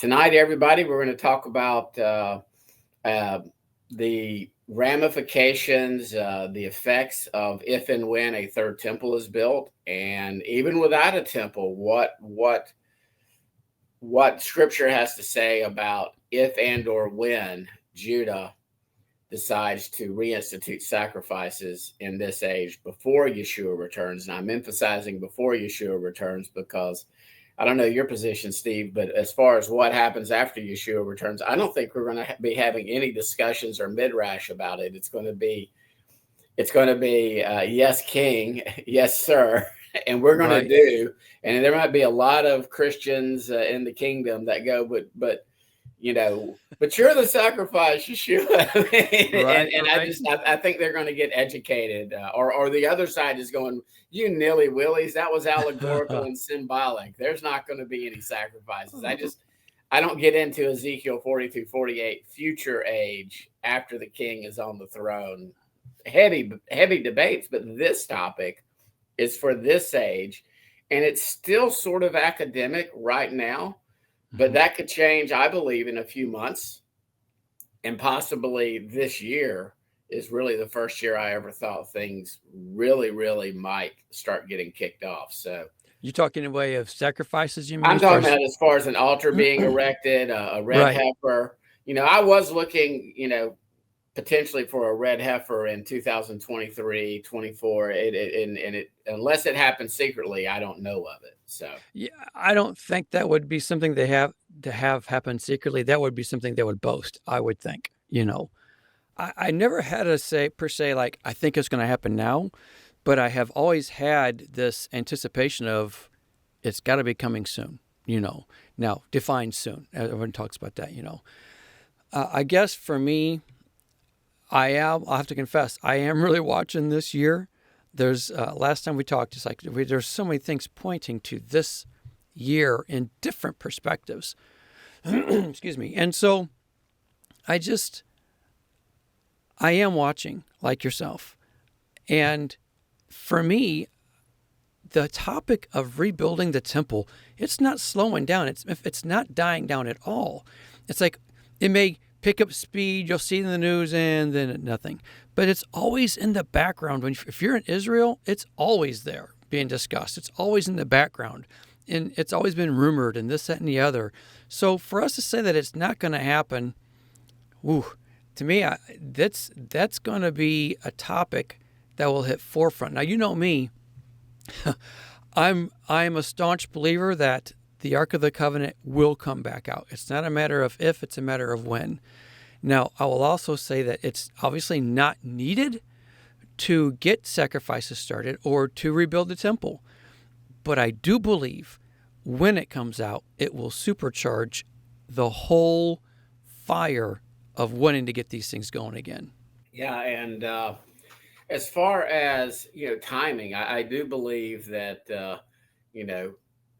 Tonight, everybody, we're going to talk about the ramifications, the effects of if and when a third temple is built, and even without a temple, what Scripture has to say about if and or when Judah decides to reinstitute sacrifices in this age before Yeshua returns. And I'm emphasizing before Yeshua returns because I don't know your position, Steve, but as far as what happens after Yeshua returns, I don't think we're going to be having any discussions or midrash about it. It's going to be yes, King, yes, sir, and we're going to do. And there might be a lot of Christians in the kingdom that go, but you're the sacrifice, Yeshua. I think they're going to get educated, or the other side is going, you nilly willies, that was allegorical and symbolic. There's not going to be any sacrifices. I don't get into Ezekiel 40-48 future age after the king is on the throne. Heavy debates, but this topic is for this age, and it's still sort of academic right now. But that could change, I believe, in a few months. And possibly this year is really the first year I ever thought things really, really might start getting kicked off. So you're talking in a way of sacrifices, you mean? I'm talking about as far as an altar being erected, a red heifer. I was looking, potentially for a red heifer in 2023, 24. Unless it happens secretly, I don't know of it. So yeah, I don't think that would be something they have to have happen secretly. That would be something they would boast, I would think. I never had a say per se, like, I think it's going to happen now, but I have always had this anticipation of it's got to be coming soon, Now, define soon. Everyone talks about that, I guess for me, I'll have to confess, I am really watching this year. There's, last time we talked, it's like there's so many things pointing to this year in different perspectives. Excuse me. And so I am watching like yourself. And for me, the topic of rebuilding the temple, it's not slowing down. It's not dying down at all. It's like it may pick up speed, you'll see it in the news, and then nothing. But it's always in the background. If you're in Israel, it's always there being discussed. It's always in the background. And it's always been rumored and this, that, and the other. So for us to say that it's not going to happen, to me, that's going to be a topic that will hit forefront. Now, you know me. I'm a staunch believer that the Ark of the Covenant will come back out. It's not a matter of if, it's a matter of when. Now, I will also say that it's obviously not needed to get sacrifices started or to rebuild the temple. But I do believe when it comes out, it will supercharge the whole fire of wanting to get these things going again. Yeah, and as far as, timing, I do believe that,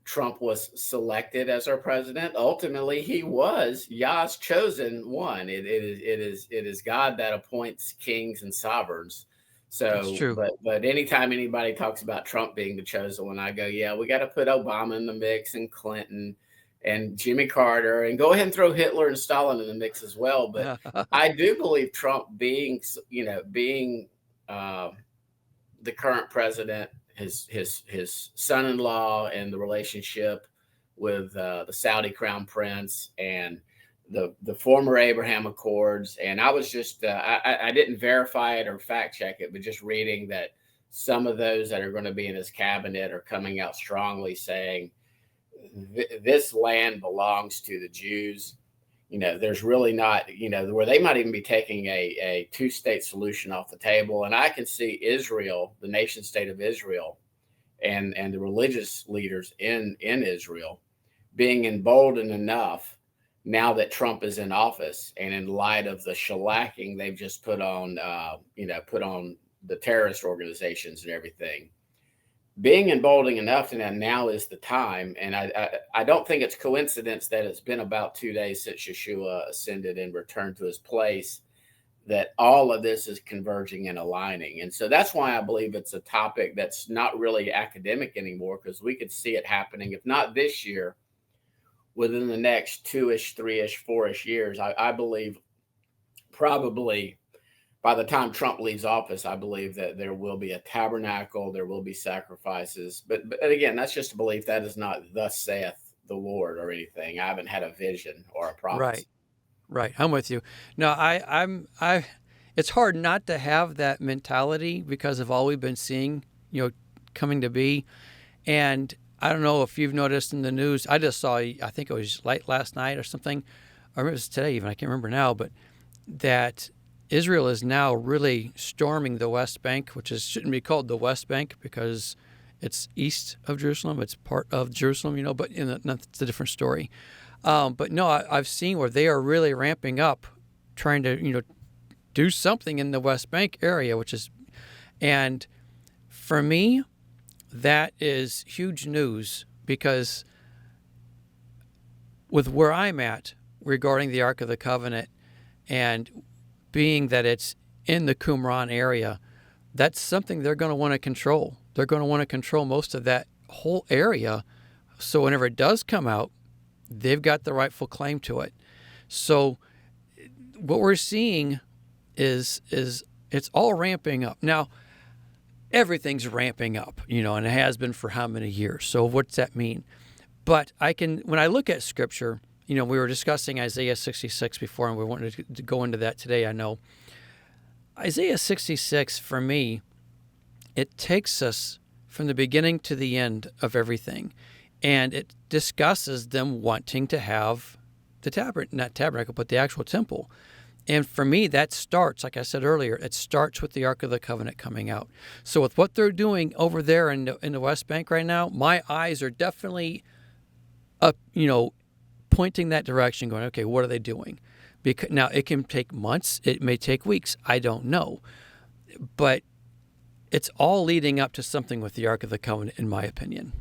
Trump was selected as our president. Ultimately, he was Yah's chosen one. It is God that appoints kings and sovereigns. So, that's true. But anytime anybody talks about Trump being the chosen one, I go, yeah, we got to put Obama in the mix and Clinton and Jimmy Carter, and go ahead and throw Hitler and Stalin in the mix as well. But I do believe Trump being the current president, his son-in-law, and the relationship with the Saudi crown prince and the former Abraham Accords. And I was just, I didn't verify it or fact check it, but just reading that some of those that are going to be in his cabinet are coming out strongly saying this land belongs to the Jews. There's really not, where they might even be taking a two-state solution off the table. And I can see Israel, the nation state of Israel, and the religious leaders in Israel being emboldened enough now that Trump is in office, and in light of the shellacking they've just put on the terrorist organizations and everything, being emboldened enough, and now is the time. And I don't think it's coincidence that it's been about 2 days since Yeshua ascended and returned to his place, that all of this is converging and aligning. And so that's why I believe it's a topic that's not really academic anymore, because we could see it happening, if not this year, within the next 2-ish, 3-ish, 4-ish years, I believe probably by the time Trump leaves office, I believe that there will be a tabernacle, there will be sacrifices. But again, that's just a belief. That is not thus saith the Lord or anything. I haven't had a vision or a prophecy. Right. I'm with you. No, I. It's hard not to have that mentality because of all we've been seeing, coming to be. And I don't know if you've noticed in the news. I just saw. I think it was late last night or something, or it was today even. I can't remember now. But that Israel is now really storming the West Bank, which shouldn't be called the West Bank because it's east of Jerusalem. It's part of Jerusalem, but that's a different story. But no, I've seen where they are really ramping up, trying to, do something in the West Bank area, and for me, that is huge news because with where I'm at regarding the Ark of the Covenant and being that it's in the Qumran area, that's something they're going to want to control. They're going to want to control most of that whole area. So whenever it does come out, they've got the rightful claim to it. So what we're seeing is it's all ramping up. Now, everything's ramping up, and it has been for how many years? So what's that mean? But when I look at Scripture, we were discussing Isaiah 66 before, and we wanted to go into that today, I know. Isaiah 66, for me, it takes us from the beginning to the end of everything. And it discusses them wanting to have the not tabernacle, but the actual temple. And for me, that starts, like I said earlier, it starts with the Ark of the Covenant coming out. So with what they're doing over there in the West Bank right now, my eyes are definitely up, pointing that direction, going, okay, what are they doing? Because now it can take months, it may take weeks, I don't know. But it's all leading up to something with the Ark of the Covenant, in my opinion.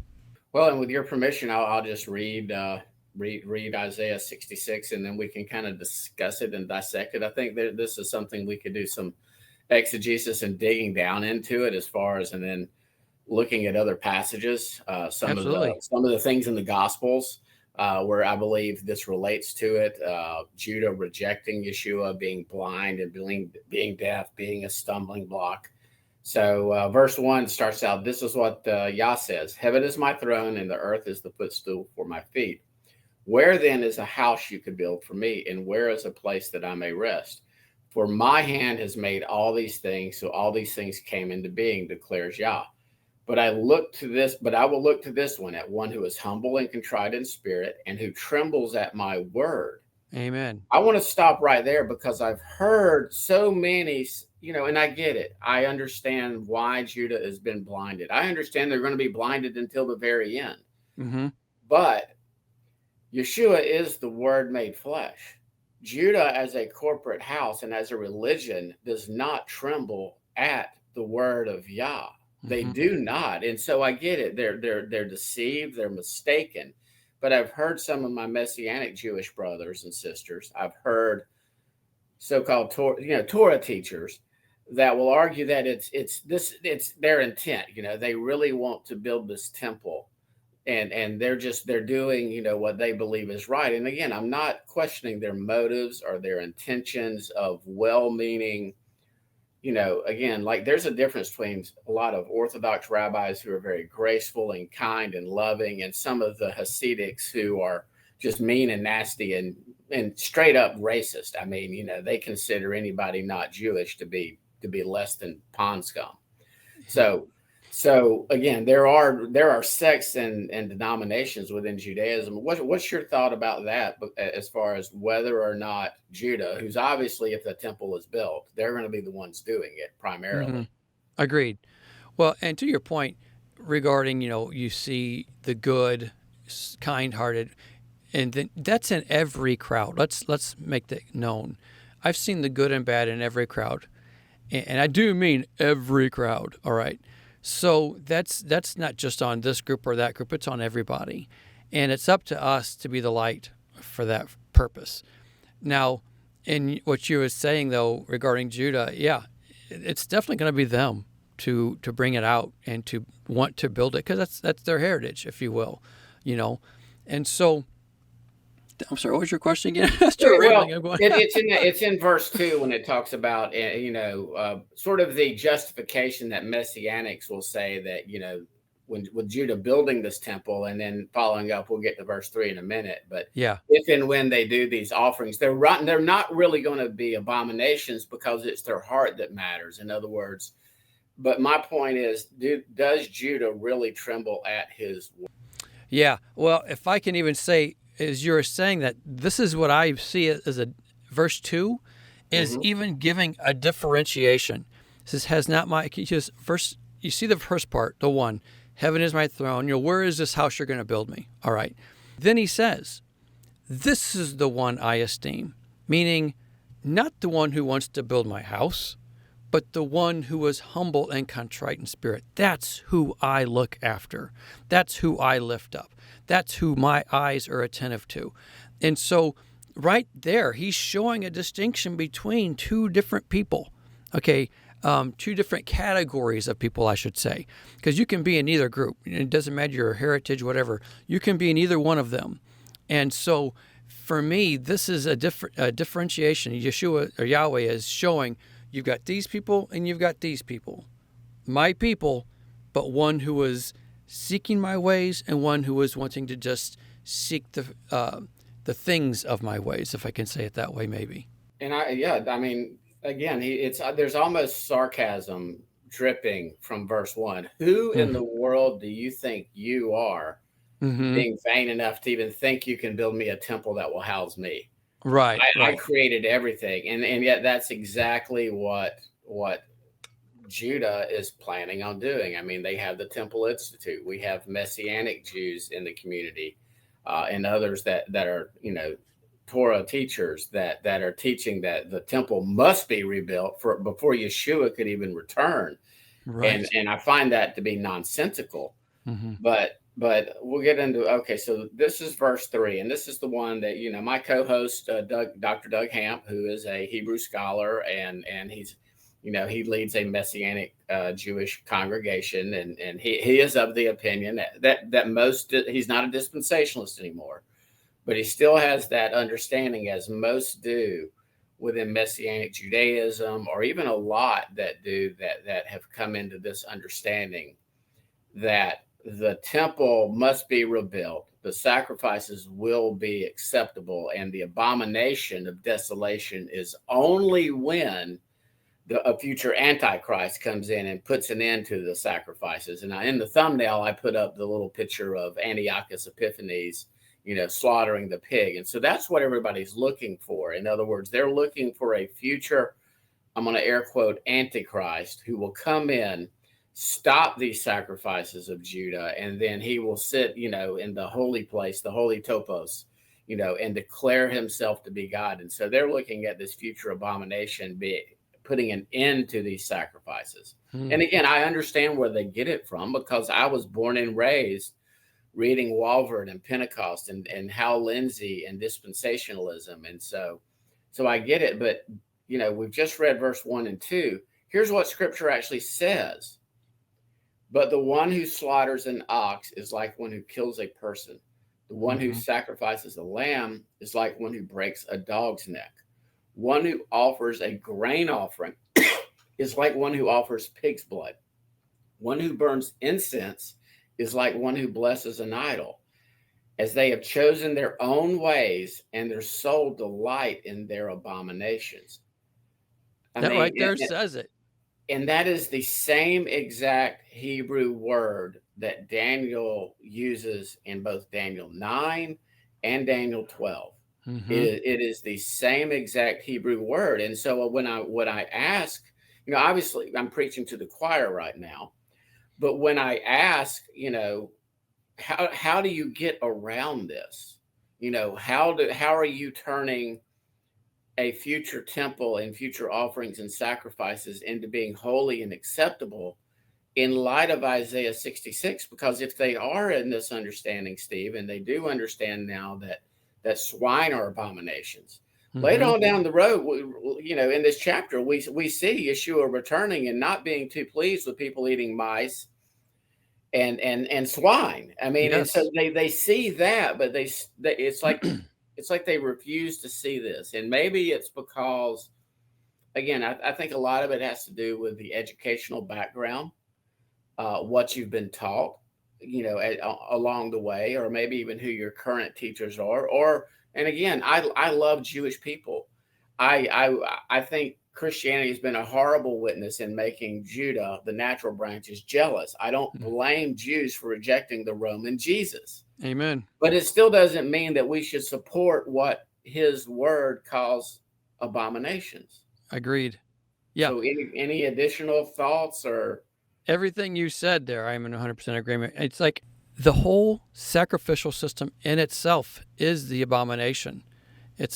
Well, and with your permission, I'll just read Isaiah 66, and then we can kind of discuss it and dissect it. I think that this is something we could do some exegesis and digging down into it, as far as, and then looking at other passages, some of the things in the Gospels where I believe this relates to it. Judah rejecting Yeshua, being blind and being deaf, being a stumbling block. So verse 1 starts out, this is what Yah says, heaven is my throne and the earth is the footstool for my feet. Where then is a house you could build for me, and where is a place that I may rest? For my hand has made all these things, so all these things came into being, declares Yah. But I will look to this one, at one who is humble and contrite in spirit, and who trembles at my word. Amen. I want to stop right there because I've heard so many, and I get it. I understand why Judah has been blinded. I understand they're going to be blinded until the very end. Mm-hmm. But Yeshua is the Word made flesh. Judah, as a corporate house and as a religion, does not tremble at the word of Yah. They do not. And so I get it. They're deceived. They're mistaken. But I've heard some of my Messianic Jewish brothers and sisters. I've heard so-called Torah teachers that will argue that it's their intent. They really want to build this temple. And they're doing, what they believe is right. And again, I'm not questioning their motives or their intentions of well-meaning, again, like there's a difference between a lot of Orthodox rabbis who are very graceful and kind and loving, and some of the Hasidics who are just mean and nasty and straight up racist. I mean, they consider anybody not Jewish to be less than pond scum. So again, there are sects and denominations within Judaism. What's your thought about that, as far as whether or not Judah, who's obviously, if the temple is built, they're going to be the ones doing it primarily? Mm-hmm. Agreed. Well, and to your point regarding, you see the good, kind-hearted, and then that's in every crowd. Let's make that known. I've seen the good and bad in every crowd, and I do mean every crowd. All right. So that's not just on this group or that group. It's on everybody. And it's up to us to be the light for that purpose. Now, in what you were saying, though, regarding Judah, yeah, it's definitely going to be them to bring it out and to want to build it, because that's their heritage, if you will, And so I'm sorry, what was your question again? Well, I'm going. it's in verse 2 when it talks about sort of the justification that messianics will say that when with Judah building this temple, and then following up, we'll get to verse 3 in a minute. But Yeah. if and when they do these offerings, they're not really going to be abominations because it's their heart that matters. In other words, but my point is, does Judah really tremble at his word? Yeah. Well, if I can even say, as you're saying that, this is what I see as a verse 2 is even giving a differentiation. It says, has not my, just first, you see the first part, the one, heaven is my throne. Where is this house you're going to build me? All right. Then he says, this is the one I esteem, meaning not the one who wants to build my house, but the one who is humble and contrite in spirit. That's who I look after. That's who I lift up. That's who my eyes are attentive to. And so right there, he's showing a distinction between two different people. Okay, two different categories of people, I should say, because you can be in either group. It doesn't matter your heritage, whatever. You can be in either one of them. And so for me, this is a differentiation. Yeshua or Yahweh is showing you've got these people and you've got these people. My people, but one who is seeking my ways and one who is wanting to just seek the things of my ways, if I can say it that way, maybe. And I mean, again, there's almost sarcasm dripping from verse 1. Who in the world do you think you are, being vain enough to even think you can build me a temple that will house me? Right. I created everything, and yet that's exactly what Judah is planning on doing. I mean, they have the Temple Institute. We have Messianic Jews in the community, and others that are Torah teachers that are teaching that the temple must be rebuilt before Yeshua could even return. Right. And I find that to be nonsensical. But we'll get into, okay, so this is verse 3, and this is the one that, my co-host, Dr. Doug Hamp, who is a Hebrew scholar, and he's, he leads a Messianic Jewish congregation, and he is of the opinion that he's not a dispensationalist anymore, but he still has that understanding, as most do within Messianic Judaism, or even a lot that do that have come into this understanding that the temple must be rebuilt, the sacrifices will be acceptable, and the abomination of desolation is only when a future Antichrist comes in and puts an end to the sacrifices. And in the thumbnail, I put up the little picture of Antiochus Epiphanes, slaughtering the pig. And so that's what everybody's looking for. In other words, they're looking for a future, I'm going to air quote, Antichrist, who will come in, stop these sacrifices of Judah, and then he will sit, in the holy place, the holy topos, and declare himself to be God. And so they're looking at this future abomination putting an end to these sacrifices. And again, I understand where they get it from, because I was born and raised reading Walvoord and Pentecost and Hal Lindsey and dispensationalism. And so I get it. But, we've just read verse 1 and 2. Here's what scripture actually says. But the one who slaughters an ox is like one who kills a person. The one who sacrifices a lamb is like one who breaks a dog's neck. One who offers a grain offering is like one who offers pig's blood. One who burns incense is like one who blesses an idol. As they have chosen their own ways, and their soul delight in their abominations. That right there says it. And that is the same exact Hebrew word that Daniel uses in both Daniel 9 and Daniel 12. It is the same exact Hebrew word. And so when I ask, obviously I'm preaching to the choir right now, but when I ask, how do you get around this? How are you turning a future temple and future offerings and sacrifices into being holy and acceptable in light of Isaiah 66? Because if they are in this understanding, Steve, and they do understand now that swine are abominations, later on down the road, in this chapter, we see Yeshua returning and not being too pleased with people eating mice and swine. I mean, yes. And so they see that, but they it's like It's like they refuse to see this. And maybe it's because, again, I think a lot of it has to do with the educational background, what you've been taught, along the way, or maybe even who your current teachers are. And again, I love Jewish people. I think Christianity has been a horrible witness in making Judah, the natural branches, jealous. I don't blame Jews for rejecting the Roman Jesus. Amen. But it still doesn't mean that we should support what his word calls abominations. Agreed. Yeah. So any additional thoughts or? Everything you said there, I'm in 100% agreement. It's like the whole sacrificial system in itself is the abomination.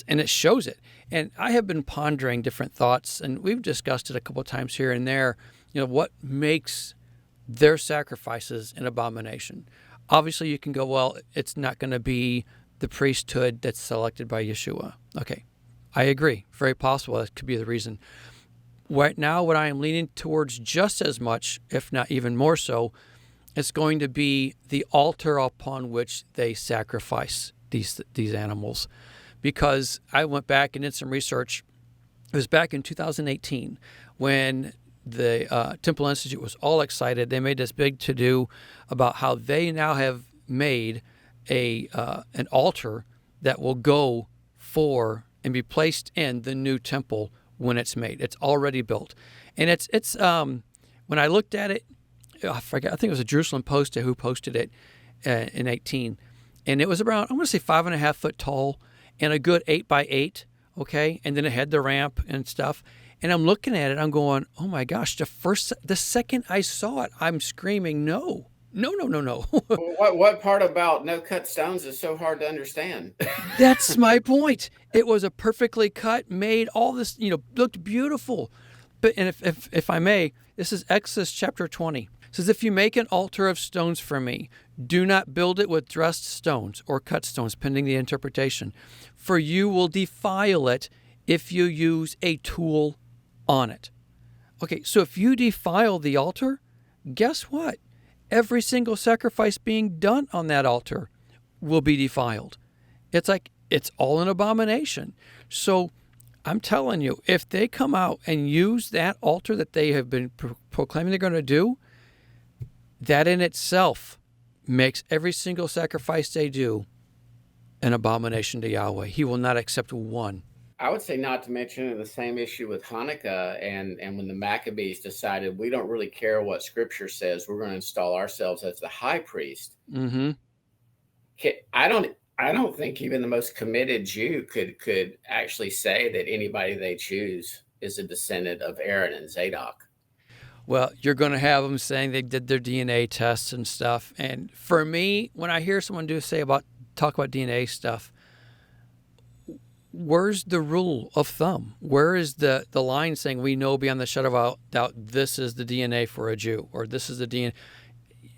And it shows it. And I have been pondering different thoughts, and we've discussed it a couple of times here and there, what makes their sacrifices an abomination. Obviously, you can go, well, it's not going to be the priesthood that's selected by Yeshua. Okay, I agree. Very possible that could be the reason. Right now, what I am leaning towards just as much, if not even more so, it's going to be the altar upon which they sacrifice these animals. Because I went back and did some research. It was back in 2018 when the Temple Institute was all excited. They made this big to-do about how they now have made an altar that will go for and be placed in the new temple when it's made. It's already built. And it's when I looked at it, I forget, I think it was a Jerusalem Post who posted it in 18. And it was around, I'm going to say 5.5 foot tall and a good 8x8, okay? And then it had the ramp and stuff. And I'm looking at it, I'm going, oh my gosh, the second I saw it, I'm screaming, no. What part about no cut stones is so hard to understand? That's my point. It was a perfectly cut, made, all this, looked beautiful. But and if I may, this is Exodus chapter 20. It says, if you make an altar of stones for me, do not build it with dressed stones or cut stones, pending the interpretation, for you will defile it if you use a tool on it. Okay, so if you defile the altar, guess what? Every single sacrifice being done on that altar will be defiled. It's like, it's all an abomination. So I'm telling you, if they come out and use that altar that they have been proclaiming they're going to do, that in itself makes every single sacrifice they do an abomination to Yahweh. He will not accept one. I would say not to mention the same issue with Hanukkah and when the Maccabees decided we don't really care what Scripture says, we're going to install ourselves as the high priest. Mm-hmm. I don't think even the most committed Jew could actually say that anybody they choose is a descendant of Aaron and Zadok. Well, you're going to have them saying they did their DNA tests and stuff. And for me, when I hear someone talk about DNA stuff, where's the rule of thumb? Where is the line saying we know beyond the shadow of doubt this is the DNA for a Jew, or this is the DNA?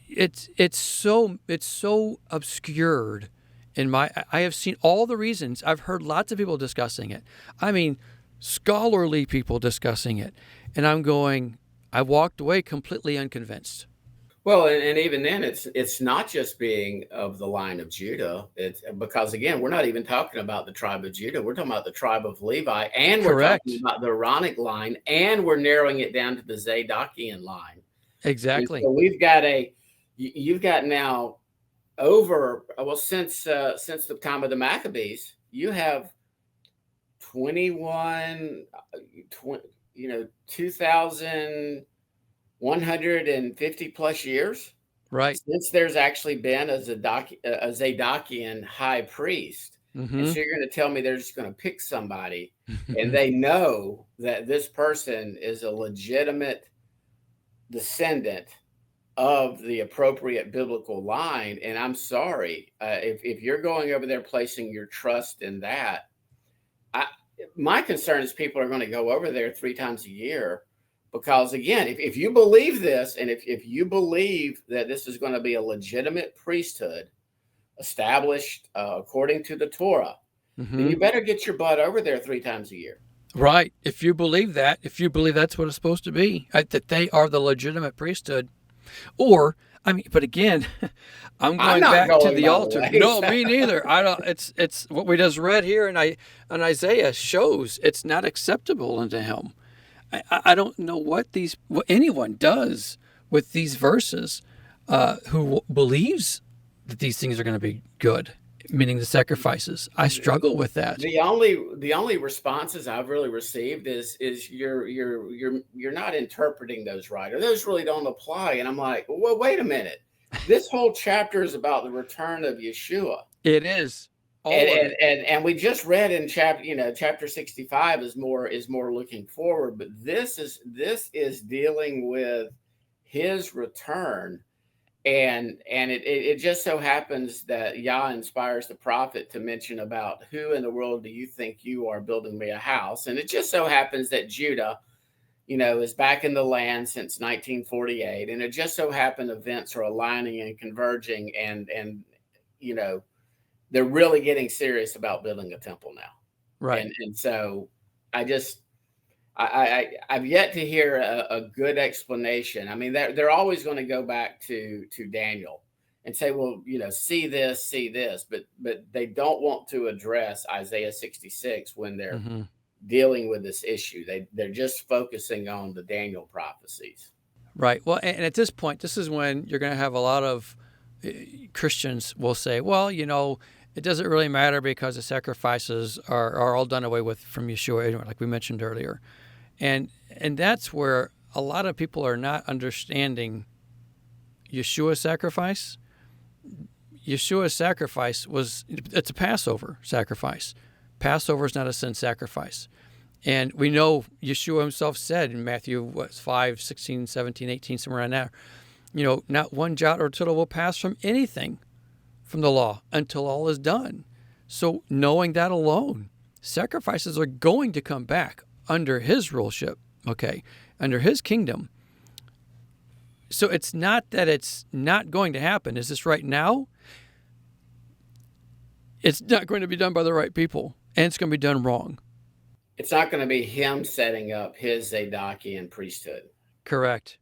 It's so obscured. I have seen all the reasons. I've heard lots of people discussing it. I mean, scholarly people discussing it, and I'm going, I walked away completely unconvinced. Well, and even then, it's not just being of the line of Judah. It's because, again, we're not even talking about the tribe of Judah. We're talking about the tribe of Levi, and we're talking about the Aaronic line, and we're narrowing it down to the Zadokian line. Exactly. And so you've got now since the time of the Maccabees, you have 2,150 plus years, right? Since there's actually been a Zadokian high priest. Mm-hmm. And so you're going to tell me they're just going to pick somebody and they know that this person is a legitimate descendant of the appropriate biblical line. And I'm sorry, if you're going over there placing your trust in that, my concern is people are going to go over there 3 times a year. Because again, if you believe this, and if you believe that this is going to be a legitimate priesthood established according to the Torah, then you better get your butt over there 3 times a year. Right. If you believe that, if you believe that's what it's supposed to be, that they are the legitimate priesthood. Or I mean, but again, I'm I'm going not back to going the by the altar. ways. No, me neither. I don't. It's what we just read here, and Isaiah shows it's not acceptable unto him. I don't know what anyone does with these verses, who believes that these things are going to be good, meaning the sacrifices. I struggle with that. The only responses I've really received is you're not interpreting those right, or those really don't apply. And I'm like, well, wait a minute. This whole chapter is about the return of Yeshua. It is And all of and it. and, and we just read in chapter 65 is more looking forward, but this is dealing with his return. And it just so happens that Yah inspires the prophet to mention about who in the world do you think you are building me a house. And it just so happens that Judah, is back in the land since 1948. And it just so happened events are aligning and converging, and you know they're really getting serious about building a temple now. Right. And so I just I've yet to hear a good explanation. I mean, they're always going to go back to Daniel and say, well, see this, but they don't want to address Isaiah 66 when they're Hmm. dealing with this issue. They're just focusing on the Daniel prophecies. Right. Well, and at this point, this is when you're going to have a lot of Christians will say, well, it doesn't really matter because the sacrifices are all done away with from Yeshua, like we mentioned earlier. And that's where a lot of people are not understanding Yeshua's sacrifice. Yeshua's sacrifice it's a Passover sacrifice. Passover is not a sin sacrifice. And we know Yeshua himself said in Matthew 5, 16, 17, 18, somewhere around there, not one jot or tittle will pass from anything from the law until all is done. So knowing that alone, sacrifices are going to come back under his ruleship, okay, under his kingdom. So it's not that it's not going to happen. Is this right now? It's not going to be done by the right people, and it's going to be done wrong. It's not going to be him setting up his Zadokian priesthood. Correct.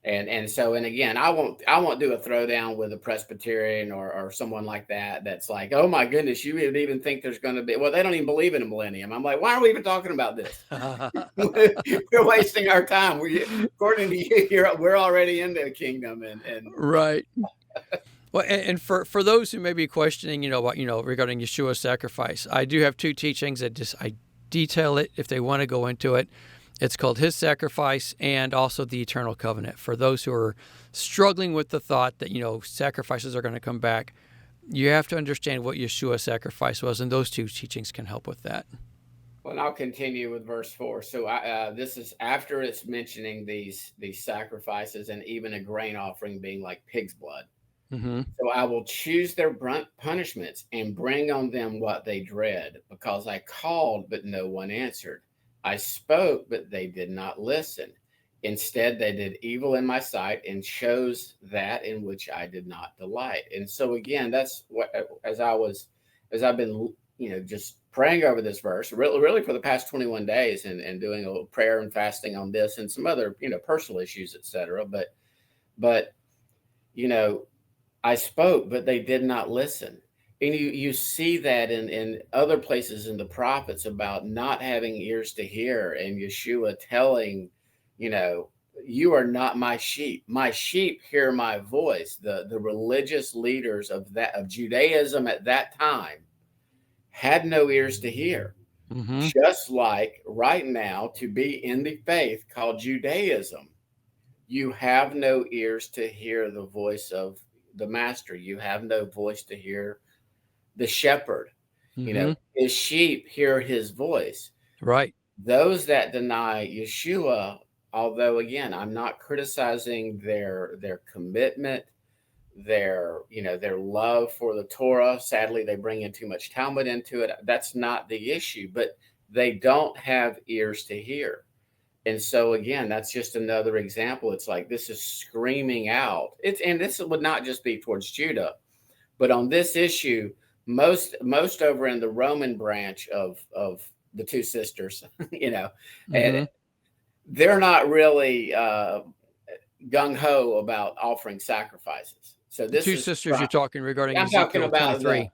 And so, and again, I won't do a throwdown with a Presbyterian or someone like that. That's like, oh my goodness, you would even think there's going to be, well, they don't even believe in a millennium. I'm like, why are we even talking about this? We're wasting our time. According to you, we're already in the kingdom, and Right. Well, and for those who may be questioning, regarding Yeshua's sacrifice, I do have two teachings that I detail it if they want to go into it. It's called his sacrifice and also the eternal covenant. For those who are struggling with the thought that, sacrifices are going to come back, you have to understand what Yeshua's sacrifice was, and those two teachings can help with that. Well, and I'll continue with verse 4. So this is after it's mentioning these sacrifices and even a grain offering being like pig's blood. Mm-hmm. So I will choose their punishments and bring on them what they dread, because I called, but no one answered. I spoke, but they did not listen. Instead, they did evil in my sight and chose that in which I did not delight. And so again, that's what, as I've been, just praying over this verse, really for the past 21 days, and doing a little prayer and fasting on this and some other, personal issues, etc. But I spoke, but they did not listen. And you see that in other places in the prophets about not having ears to hear, and Yeshua telling, you are not my sheep. My sheep hear my voice. The religious leaders of Judaism at that time had no ears to hear. Mm-hmm. Just like right now, to be in the faith called Judaism, you have no ears to hear the voice of the master. You have no voice to hear the shepherd. Mm-hmm. His sheep hear his voice. Right. Those that deny Yeshua, although again, I'm not criticizing their commitment, their love for the Torah. Sadly, they bring in too much Talmud into it. That's not the issue, but they don't have ears to hear. And so again, that's just another example. It's like this is screaming out. And this would not just be towards Judah, but on this issue, most over in the Roman branch of the two sisters, Mm-hmm. and they're not really gung ho about offering sacrifices. So The this two is sisters you're talking regarding I'm talking Ezekiel about 23.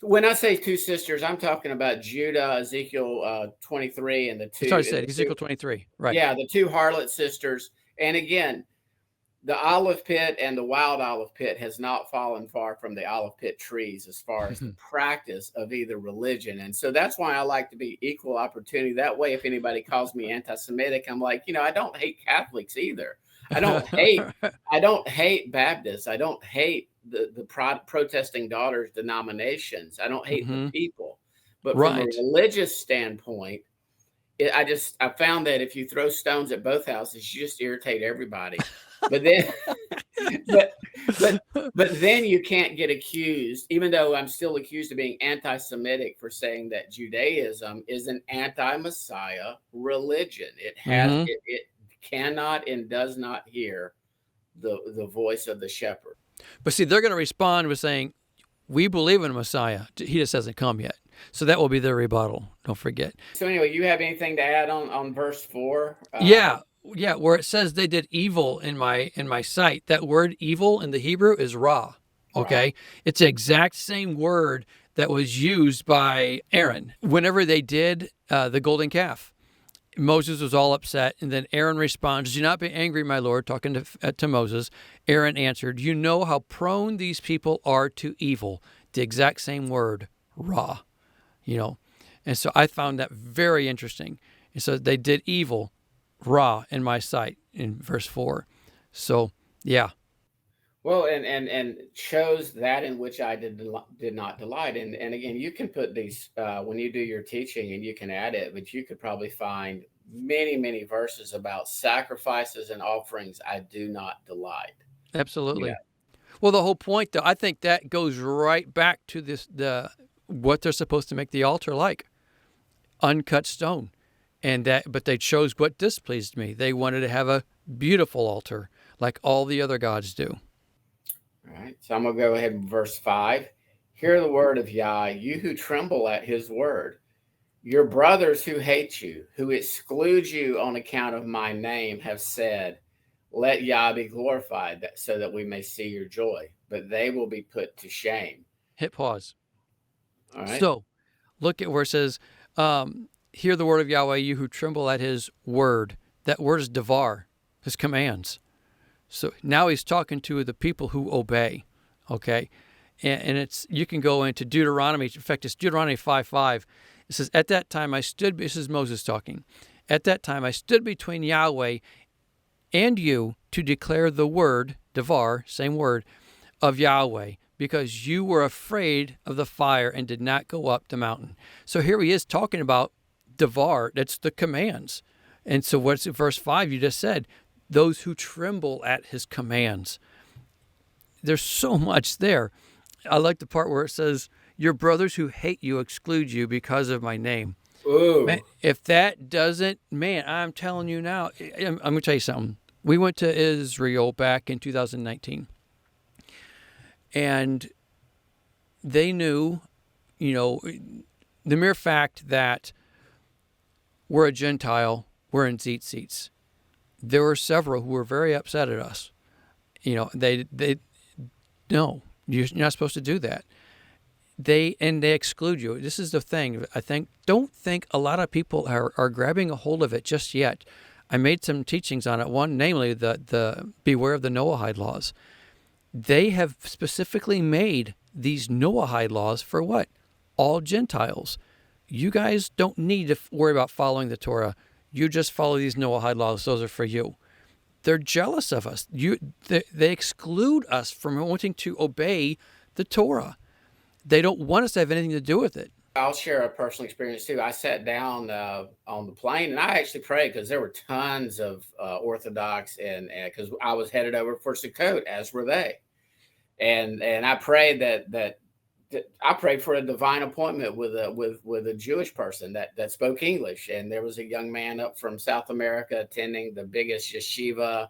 When I say two sisters, I'm talking about Judah, Ezekiel 23, and the two. That's what I said, Ezekiel 23. Right. Yeah, the two harlot sisters. And again, the olive pit and the wild olive pit has not fallen far from the olive pit trees as far as the practice of either religion. And so that's why I like to be equal opportunity. That way, if anybody calls me anti-Semitic, I'm like, I don't hate Catholics either. I don't hate Baptists. I don't hate the protesting daughters denominations. I don't hate the people. But from a religious standpoint, I found that if you throw stones at both houses, you just irritate everybody. But then, but then you can't get accused, even though I'm still accused of being anti-Semitic, for saying that Judaism is an anti-Messiah religion. It has it cannot and does not hear the voice of the shepherd. But see, they're going to respond with saying, "We believe in a Messiah. He just hasn't come yet." So that will be their rebuttal. Don't forget. So anyway, you have anything to add on verse 4? Yeah, where it says they did evil in my sight. That word evil in the Hebrew is ra. Okay? Right. It's the exact same word that was used by Aaron whenever they did the golden calf. Moses was all upset, and then Aaron responds, "Do not be angry, my Lord," talking to Moses. Aaron answered, "You know how prone these people are to evil." The exact same word, ra. And so I found that very interesting. And so they did evil, ra, in my sight, in verse 4. So, yeah. Well, and chose that in which I did not delight. And again, you can put these when you do your teaching, and you can add it, but you could probably find many verses about sacrifices and offerings I do not delight. Absolutely. Yeah. Well, the whole point, though, I think that goes right back to what they're supposed to make the altar like. Uncut stone. But they chose what displeased me. They wanted to have a beautiful altar like all the other gods do. All right. So I'm going to go ahead with verse 5. Hear the word of Yah, you who tremble at his word. Your brothers who hate you, who exclude you on account of my name, have said, let Yah be glorified, so that we may see your joy. But they will be put to shame. Hit pause. All right. So look at where it says, hear the word of Yahweh, you who tremble at his word. That word is devar, his commands. So now he's talking to the people who obey, okay? And you can go into Deuteronomy. In fact, it's Deuteronomy 5:5. It says, at that time I stood, this is Moses talking. At that time I stood between Yahweh and you to declare the word, devar, same word, of Yahweh, because you were afraid of the fire and did not go up the mountain. So here he is talking about devar, that's the commands. And so what's in verse 5 you just said? Those who tremble at his commands. There's so much there. I like the part where it says, your brothers who hate you exclude you because of my name. Ooh. Man, if that doesn't, I'm telling you now, I'm going to tell you something. We went to Israel back in 2019. And they knew, the mere fact that we're a Gentile, we're in seats. There were several who were very upset at us. No, you're not supposed to do that. They exclude you. This is the thing. I think, don't think a lot of people are grabbing a hold of it just yet. I made some teachings on it. One, namely, the beware of the Noahide laws. They have specifically made these Noahide laws for what? All Gentiles. You guys don't need to worry about following the Torah. You just follow these Noahide laws. Those are for you. They're jealous of us. They exclude us from wanting to obey the Torah. They don't want us to have anything to do with it. I'll share a personal experience too. I sat down on the plane and I actually prayed, because there were tons of Orthodox, and because I was headed over for Sukkot, as were they, and I prayed that I prayed for a divine appointment with a Jewish person that spoke English, and there was a young man up from South America attending the biggest yeshiva,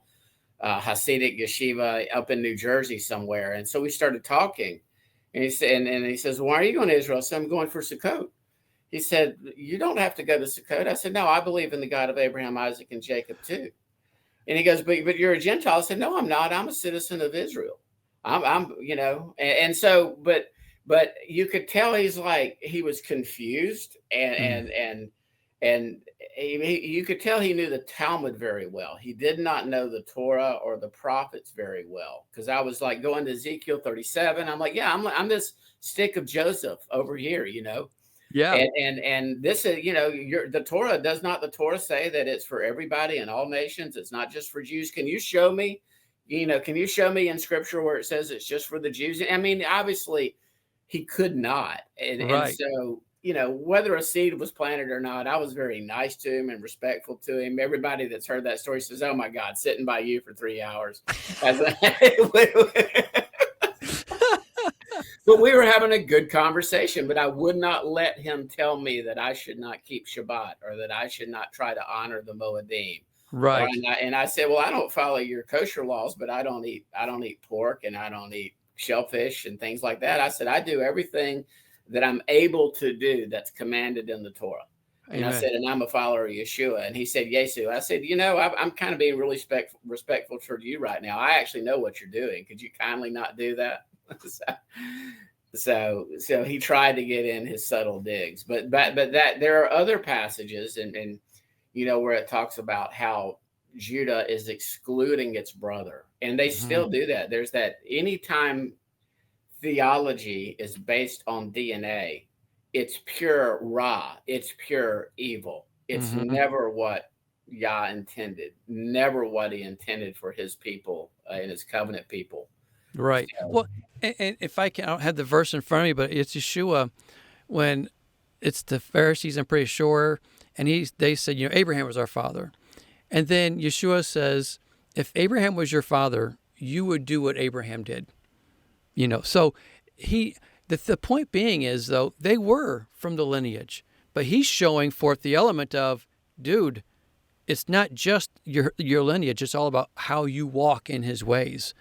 Hasidic yeshiva up in New Jersey somewhere, and so we started talking. And he said, and he says, why are you going to Israel? I said, I'm going for Sukkot. He said, you don't have to go to Sukkot. I said, no, I believe in the God of Abraham, Isaac, and Jacob too. And he goes, but you're a Gentile. I said, no, I'm not. I'm a citizen of Israel. I'm and so, but you could tell he was confused and you could tell he knew the Talmud very well. He did not know the Torah or the prophets very well, because I was like going to Ezekiel 37. I'm like, yeah, I'm this stick of Joseph over here, Yeah. And this is, the Torah, does not the Torah say that it's for everybody and all nations? It's not just for Jews. Can you show me, in scripture where it says it's just for the Jews? I mean, obviously he could not. And so, whether a seed was planted or not, I was very nice to him and respectful to him. Everybody that's heard that story says, oh my God, sitting by you for 3 hours. But we were having a good conversation, but I would not let him tell me that I should not keep Shabbat or that I should not try to honor the Moedim. Right. And I said, well, I don't follow your kosher laws, but I don't eat pork and I don't eat shellfish and things like that. I said, I do everything that I'm able to do that's commanded in the Torah. And I said, and I'm a follower of Yeshua. And he said, Yesu. I said, I'm kind of being really respectful toward you right now. I actually know what you're doing. Could you kindly not do that? So he tried to get in his subtle digs, but that there are other passages and where it talks about how Judah is excluding its brother, and they still do that. There's that anytime theology is based on DNA, it's pure Ra, it's pure evil. It's never what Yah intended, never what he intended for his people and his covenant people. Right. So, well, and if I don't have the verse in front of me, but it's Yeshua when it's the Pharisees, I'm pretty sure, and they said, Abraham was our father. And then Yeshua says, if Abraham was your father, you would do what Abraham did. So the point being is, though, they were from the lineage, but he's showing forth the element of, dude, it's not just your lineage, it's all about how you walk in his ways.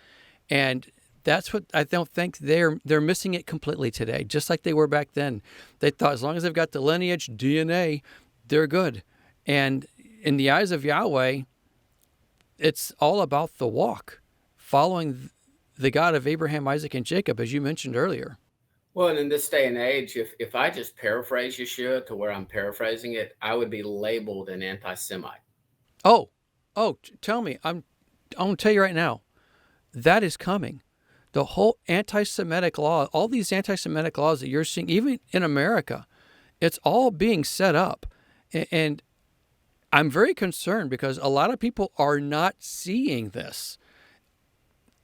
And that's what I don't think they're missing it completely today, just like they were back then. They thought as long as they've got the lineage DNA, they're good. And in the eyes of Yahweh, it's all about the walk, following the God of Abraham, Isaac, and Jacob, as you mentioned earlier. Well, and in this day and age, if I just paraphrase Yeshua to where I'm paraphrasing it, I would be labeled an anti-Semite. Oh, tell me. I'm going to tell you right now, that is coming. The whole anti-Semitic law, all these anti-Semitic laws that you're seeing, even in America, it's all being set up. And I'm very concerned because a lot of people are not seeing this.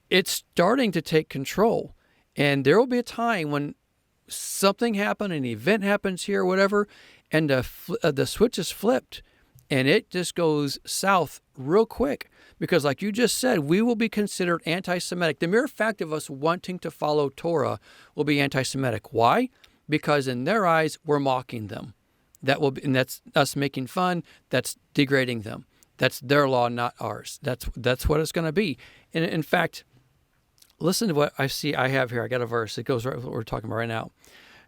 It's starting to take control. And there will be a time when something happens, an event happens here or whatever, and the switch is flipped. And it just goes south real quick because, like you just said, we will be considered anti-Semitic. The mere fact of us wanting to follow Torah will be anti-Semitic. Why? Because in their eyes, we're mocking them. And that's us making fun. That's degrading them. That's their law, not ours. That's what it's going to be. And in fact, listen to what I have here. I got a verse that goes right with what we're talking about right now,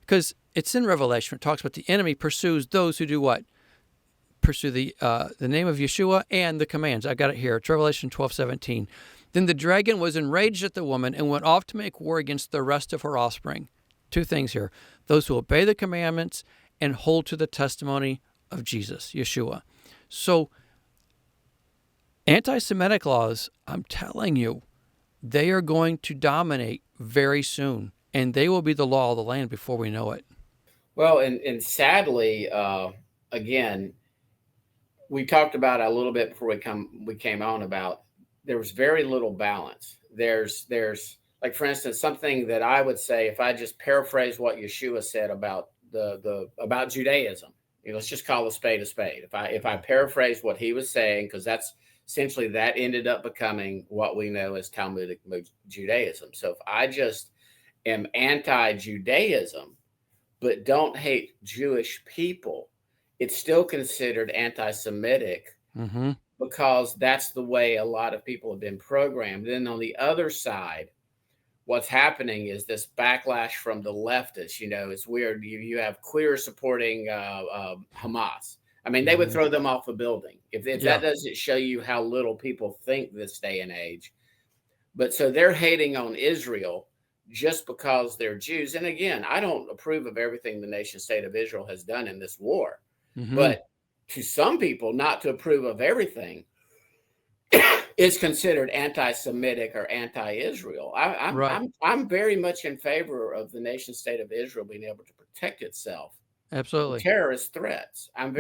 because it's in Revelation. It talks about the enemy pursues those who do what? Pursue the name of Yeshua and the commands. I got it here. It's Revelation 12:17. Then the dragon was enraged at the woman and went off to make war against the rest of her offspring. Two things here. Those who obey the commandments and hold to the testimony of Jesus, Yeshua. So anti-Semitic laws, I'm telling you, they are going to dominate very soon, and they will be the law of the land before we know it. Well, and sadly, again, we talked about a little bit before we came on about there was very little balance. There's like, for instance, something that I would say, if I just paraphrase what Yeshua said about about Judaism, let's just call a spade a spade. If I paraphrase what he was saying, because that's essentially that ended up becoming what we know as Talmudic Judaism. So if I just am anti-Judaism, but don't hate Jewish people, it's still considered anti-Semitic because that's the way a lot of people have been programmed. Then on the other side, what's happening is this backlash from the leftists. It's weird. You have queer supporting Hamas. I mean, they would Mhm. throw them off a building. If Yeah. that doesn't show you how little people think this day and age. But so they're hating on Israel just because they're Jews. And again, I don't approve of everything the nation state of Israel has done in this war. Hmm. But to some people, not to approve of everything is considered anti-Semitic or anti-Israel. Right. I'm very much in favor of the nation state of Israel being able to protect itself from Absolutely. terrorist threats. I'm Hmm.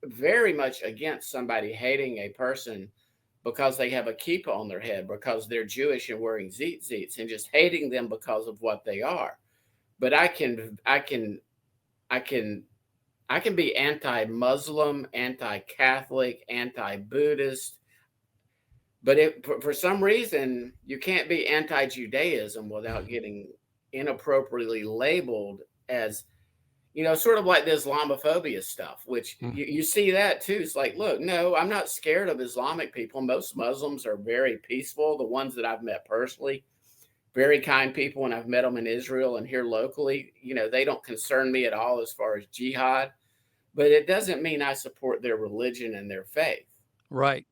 very much against somebody hating a person because they have a kippah on their head, because they're Jewish and wearing tzitzits, and just hating them because of what they are. But I can be anti-Muslim, anti-Catholic, anti-Buddhist. But for some reason, you can't be anti-Judaism without getting inappropriately labeled as, sort of like the Islamophobia stuff, which you see that too. It's like, look, no, I'm not scared of Islamic people. Most Muslims are very peaceful. The ones that I've met personally, very kind people, and I've met them in Israel and here locally. They don't concern me at all as far as jihad, but it doesn't mean I support their religion and their faith. Right.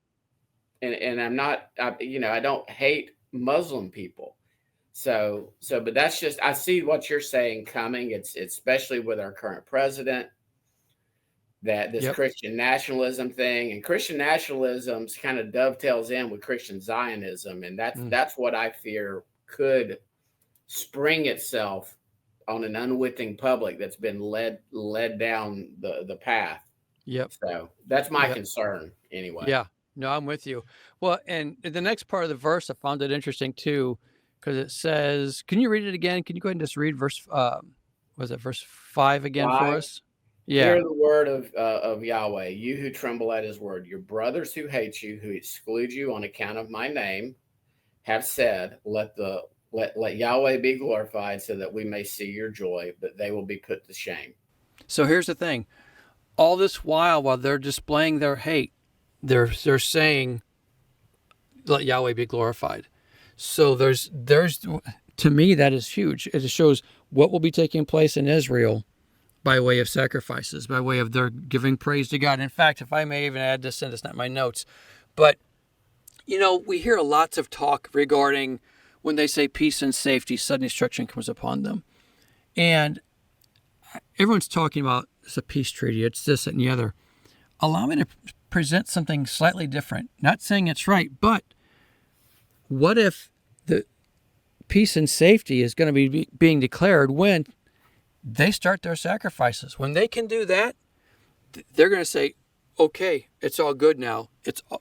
And I'm not, I don't hate Muslim people. But that's just, I see what you're saying coming. It's especially with our current president, that this Yep. Christian nationalism thing, and Christian nationalism kind of dovetails in with Christian Zionism. And that's what I fear could spring itself on an unwitting public that's been led down the path. Yep. So that's my Yep. concern anyway. Yeah. No, I'm with you. Well, and the next part of the verse, I found it interesting too, because it says, can you read it again? Can you go ahead and just read verse, was it verse 5 again for 5. us? Hear Yeah. the word of Yahweh, you who tremble at his word. Your brothers who hate you, who exclude you on account of my name, have said, let Yahweh be glorified so that we may see your joy, but they will be put to shame. So here's the thing. All this while they're displaying their hate, they're saying, let Yahweh be glorified. So there's to me, that is huge. It shows what will be taking place in Israel by way of sacrifices, by way of their giving praise to God. In fact, if I may even add this, and it's not in my notes, but we hear lots of talk regarding when they say peace and safety, sudden destruction comes upon them. And everyone's talking about it's a peace treaty, it's this and the other. Allow me to present something slightly different. Not saying it's right, but what if the peace and safety is going to be being declared when they start their sacrifices? When they can do that, they're going to say, okay, it's all good now.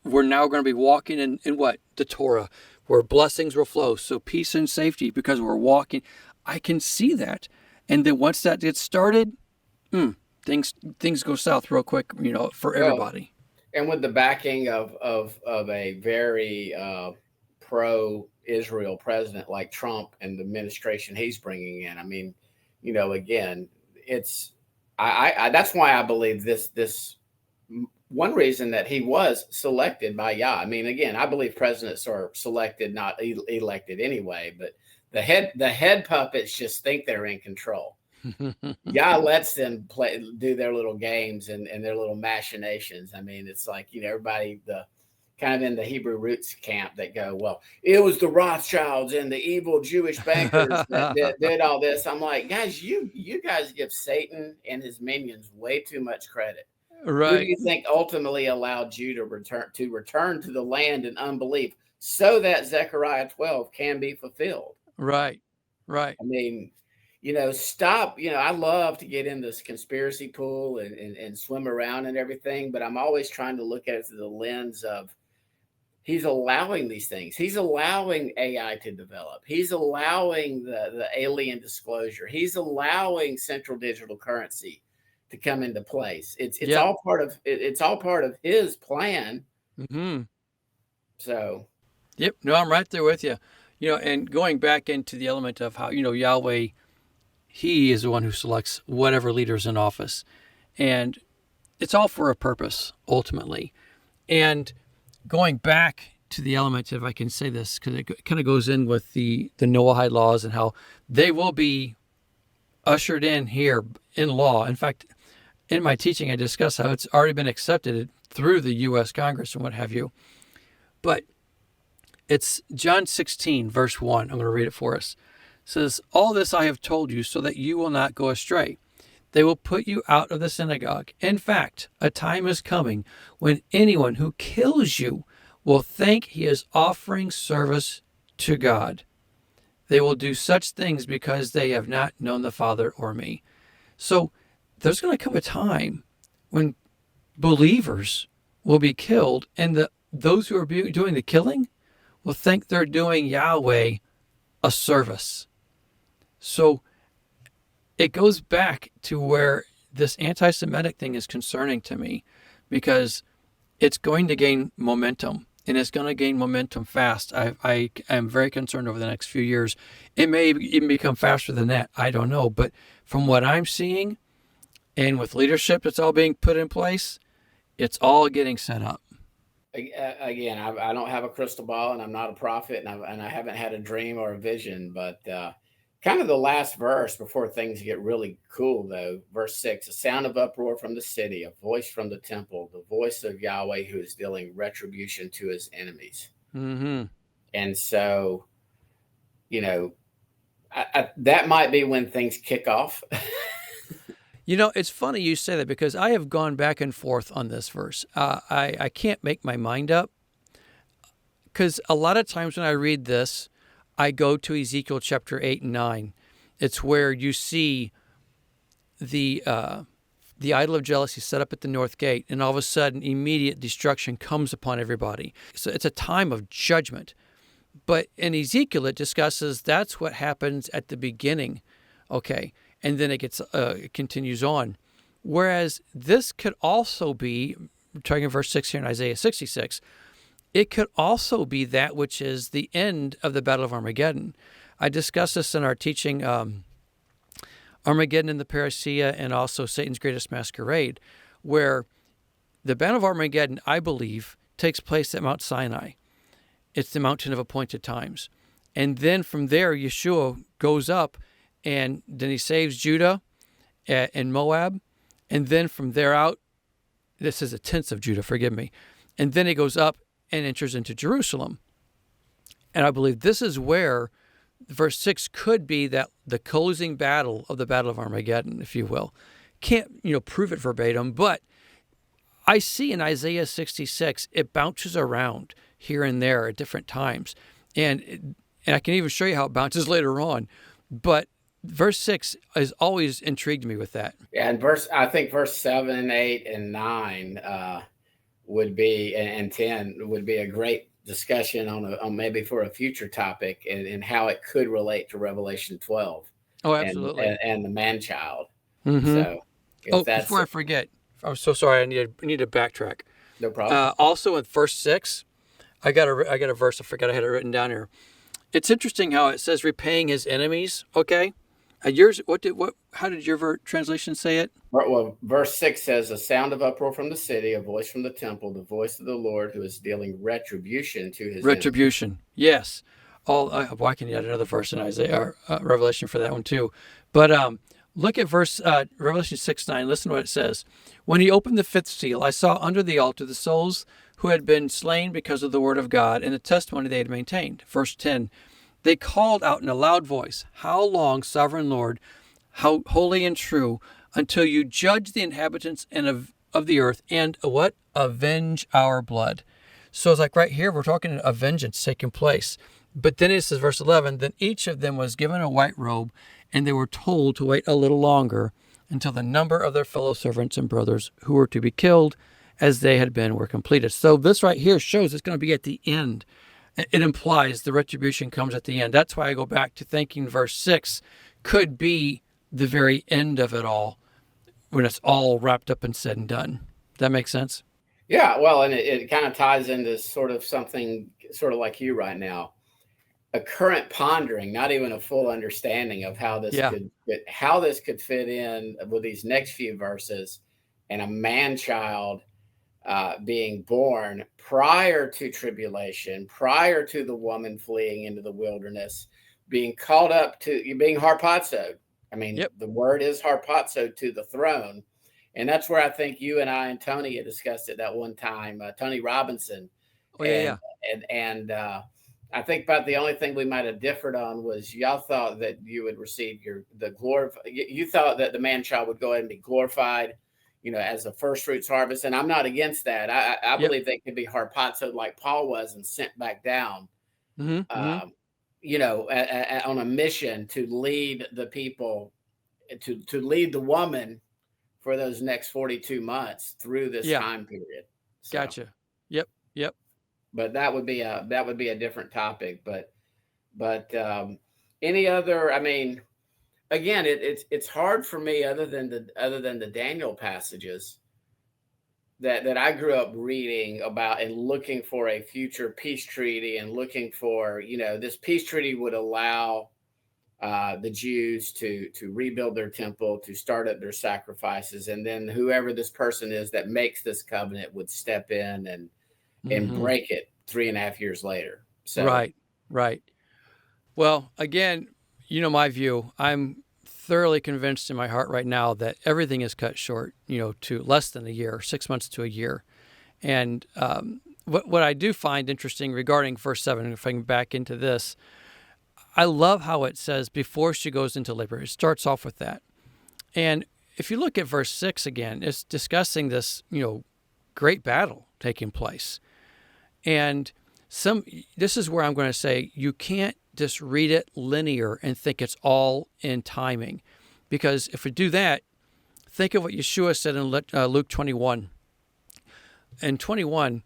We're now going to be walking in what? The Torah, where blessings will flow. So peace and safety because we're walking. I can see that. And then once that gets started, things go south real quick, for everybody. And with the backing of a very pro-Israel president like Trump and the administration he's bringing in, I mean, again, it's that's why I believe this one reason that he was selected by Yah. I mean, again, I believe presidents are selected, not elected anyway, but the head puppets just think they're in control. Yah lets them do their little games and their little machinations. I mean, it's like, everybody, the kind of in the Hebrew roots camp that go, well, it was the Rothschilds and the evil Jewish bankers that did all this. I'm like, guys, you guys give Satan and his minions way too much credit. Right. Who do you think ultimately allowed you to return to the land in unbelief so that Zechariah 12 can be fulfilled? Right. I mean, stop. I love to get in this conspiracy pool and swim around and everything, but I'm always trying to look at it through the lens of he's allowing these things. He's allowing AI to develop. He's allowing the alien disclosure. He's allowing central digital currency to come into place. It's all part of his plan. Mm-hmm. So, yep. No, I'm right there with you. And going back into the element of how Yahweh, he is the one who selects whatever leaders in office, and it's all for a purpose ultimately. And going back to the element, if I can say this, because it kind of goes in with the Noahide laws and how they will be ushered in here in law. In fact, in my teaching, I discuss how it's already been accepted through the U.S. Congress and what have you. But it's John 16, verse 1. I'm going to read it for us. It says, "All this I have told you so that you will not go astray. They will put you out of the synagogue. In fact, a time is coming when anyone who kills you will think he is offering service to God. They will do such things because they have not known the Father or me." So there's going to come a time when believers will be killed, and those who are doing the killing will think they're doing Yahweh a service. So it goes back to where this anti-Semitic thing is concerning to me, because it's going to gain momentum, and it's going to gain momentum fast. I am very concerned over the next few years. It may even become faster than that. I don't know. But from what I'm seeing, and with leadership that's all being put in place, it's all getting set up. Again, I don't have a crystal ball, and I'm not a prophet, and I haven't had a dream or a vision, but kind of the last verse before things get really cool, though, verse 6, "A sound of uproar from the city, a voice from the temple, the voice of Yahweh who is dealing retribution to his enemies." Mm-hmm. And so, that might be when things kick off. It's funny you say that, because I have gone back and forth on this verse. I can't make my mind up, because a lot of times when I read this, I go to Ezekiel chapter 8 and 9. It's where you see the idol of jealousy set up at the north gate, and all of a sudden immediate destruction comes upon everybody. So it's a time of judgment. But in Ezekiel, it discusses that's what happens at the beginning, okay? And then it continues on. Whereas this could also be, we're talking verse 6 here in Isaiah 66, it could also be that which is the end of the Battle of Armageddon. I discussed this in our teaching, Armageddon and the Parousia, and also Satan's Greatest Masquerade, where the Battle of Armageddon, I believe, takes place at Mount Sinai. It's the mountain of appointed times. And then from there, Yeshua goes up, and then he saves Judah and Moab. And then from there out, this is a tenth of Judah, forgive me. And then he goes up and enters into Jerusalem. And I believe this is where verse 6 could be that the closing battle of the Battle of Armageddon, if you will. Can't, prove it verbatim, but I see in Isaiah 66, it bounces around here and there at different times. And I can even show you how it bounces later on. But verse 6 has always intrigued me with that. Yeah, and I think verse 7, 8, and 9 would be, and 10 would be a great discussion on maybe for a future topic, and how it could relate to Revelation 12. Oh, absolutely. And the man-child. Mm-hmm. So, before I forget, I'm so sorry. I need to backtrack. No problem. Also in verse 6, I got a verse. I forgot I had it written down here. It's interesting how it says repaying his enemies. Okay. Yours, how did your translation say it? Well, verse 6 says, "A sound of uproar from the city, a voice from the temple, the voice of the Lord who is dealing retribution to his retribution." Enemies. Yes. Why can you add another verse in Isaiah or Revelation for that one too? But look at Revelation 6:9. Listen to what it says. "When he opened the fifth seal, I saw under the altar the souls who had been slain because of the word of God and the testimony they had maintained." Verse 10. "They called out in a loud voice, 'How long, sovereign Lord, how holy and true, until you judge the inhabitants and of the earth and what? Avenge our blood.'" So it's like right here, we're talking a vengeance taking place. But then it says, verse 11, "Then each of them was given a white robe, and they were told to wait a little longer until the number of their fellow servants and brothers who were to be killed as they had been were completed." So this right here shows it's going to be at the end. It implies the retribution comes at the end. That's why I go back to thinking verse 6 could be the very end of it all, when it's all wrapped up and said and done. Does that make sense? Yeah, well, and it kind of ties into sort of something sort of like you right now. A current pondering, not even a full understanding of how this could fit in with these next few verses, and a man-child being born prior to tribulation, prior to the woman fleeing into the wilderness, being called up to being harpazoed. I mean, The word is harpazo, to the throne. And that's where I think you and I and Tony had discussed it that one time, Tony Robinson. Oh yeah, And, yeah, I think about the only thing we might have differed on was y'all thought that you would receive you thought that the man child would go ahead and be glorified, as a first fruits harvest. And I'm not against that. I yep. believe they could be harpazoed like Paul was and sent back down, Mm-hmm, mm-hmm. on a mission to lead the people, to lead the woman for those next 42 months through this Yeah, time period. So, gotcha. Yep, yep. but that would be a different topic. But any other? I mean, again, it's hard for me, other than the Daniel passages that I grew up reading about and looking for a future peace treaty, and looking for, this peace treaty would allow the Jews to rebuild their temple, to start up their sacrifices, and then whoever this person is that makes this covenant would step in and Mm-hmm. break it 3.5 years later. So Right, right. Well, again, my view. I'm thoroughly convinced in my heart right now that everything is cut short, to less than a year, 6 months to a year. And what I do find interesting regarding verse 7, if I can back into this, I love how it says before she goes into labor. It starts off with that. And if you look at verse 6 again, it's discussing this, great battle taking place. And this is where I'm going to say you can't just read it linear and think it's all in timing. Because if we do that, think of what Yeshua said in Luke 21. In 21,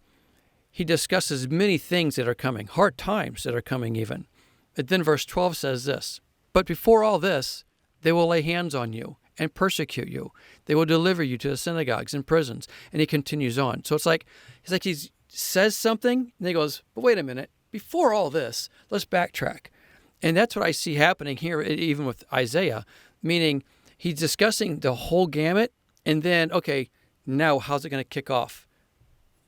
he discusses many things that are coming, hard times that are coming even. But then verse 12 says this, but before all this, they will lay hands on you and persecute you. They will deliver you to the synagogues and prisons. And he continues on. So it's like he says something, and he goes, but wait a minute, before all this, let's backtrack. And that's what I see happening here, even with Isaiah, meaning he's discussing the whole gamut, and then, okay, now how's it going to kick off?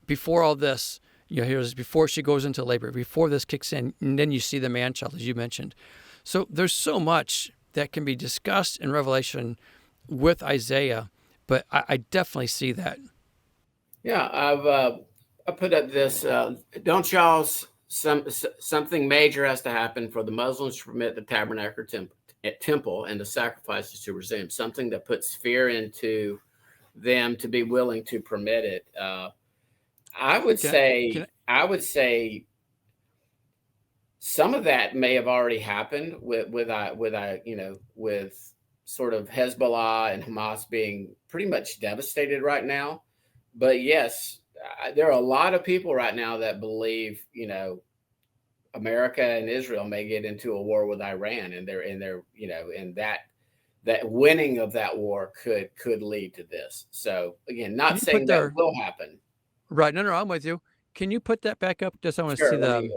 Before all this, here's before she goes into labor, before this kicks in, and then you see the man-child, as you mentioned. So there's so much that can be discussed in Revelation with Isaiah, but I definitely see that. Yeah, I put up this. Don't y'all? Something major has to happen for the Muslims to permit the tabernacle temple and the sacrifices to resume. Something that puts fear into them to be willing to permit it. I would say some of that may have already happened with sort of Hezbollah and Hamas being pretty much devastated right now. But yes, there are a lot of people right now that believe, America and Israel may get into a war with Iran, and and that winning of that war could lead to this. So again, not saying that will happen. Right. No, I'm with you. Can you put that back up? Just I want to see the.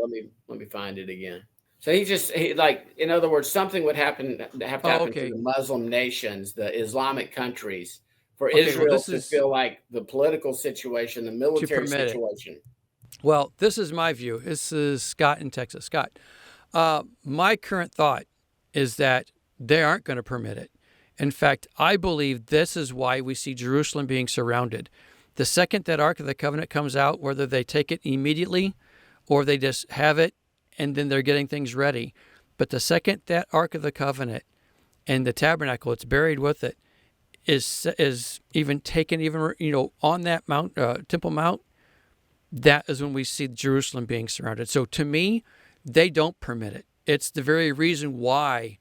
Let me find it again. So in other words, something would have to happen to the Muslim nations, the Islamic countries, for Israel to feel like the political situation, the military situation. Well, this is my view. This is Scott in Texas. Scott, my current thought is that they aren't going to permit it. In fact, I believe this is why we see Jerusalem being surrounded. The second that Ark of the Covenant comes out, whether they take it immediately or they just have it and then they're getting things ready. But the second that Ark of the Covenant and the tabernacle, it's buried with it, is even taken, on that mount, Temple Mount, that is when we see Jerusalem being surrounded. So to me, they don't permit it. It's the very reason why